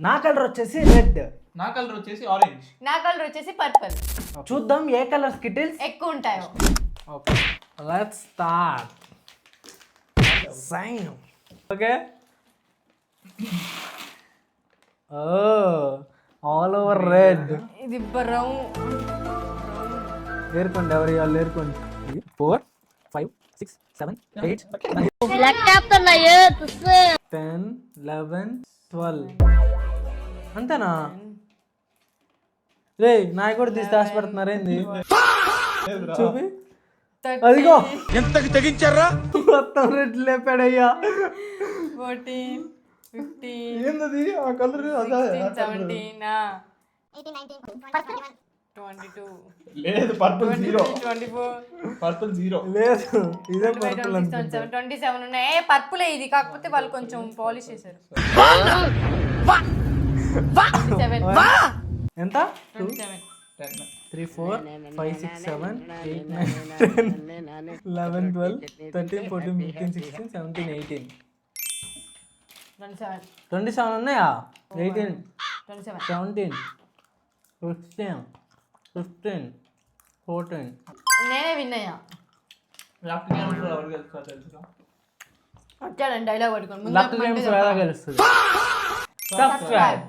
నా కలర్ వచ్చేసి రెడ్. నా కలర్ వచ్చేసి ఆరెంజ్. నా కలర్ వచ్చేసి పర్పుల్. చూద్దాం ఏ కలర్ స్కిటిల్స్ ఎక్కువ ఉంటాయో. Okay let's start. Sign. Okay oh all over red. ఇది బ్రౌన్. ఏర్కోండి ఎవరి వాళ్ళు ఏర్కోండి. 4 5 6 7 8 9 10 11 12 అంతేనా? రే నాయ కూడా తీసి దాచిపెడుతున్నారేంది? చూపి అదిగో ఎంతకి తెగించారా మొత్తం రెడ్ లేపాడయ్యా. 14 15 ఏందది ఆ కలర్ 16 17 22 లేదు పర్పుల్ 0. 24 పర్పుల్ 0 లేదు ఇదే పర్పుల్ 27 ఉన్నాయి. పర్పుల్ ఇది, కాకపోతే వాళ్ళు కొంచెం పాలిష్ చేశారు. 27 ఎంత 27 3 4 5 6 7 8 9 10 11 12 13 14 15 16 17 18 27 ఉన్నాయా? 18 27 17 16 15 14 నేనే విన్నయ్యా. లక్ గేమ్స్ లో ఎవరు గెలుస్తారో తెలుసుగా. వచ్చాడండి డైలాగ్ పట్టుకొని. లక్ గేమ్స్ ఎలా గెలుస్తుంది? సబ్స్క్రైబ్.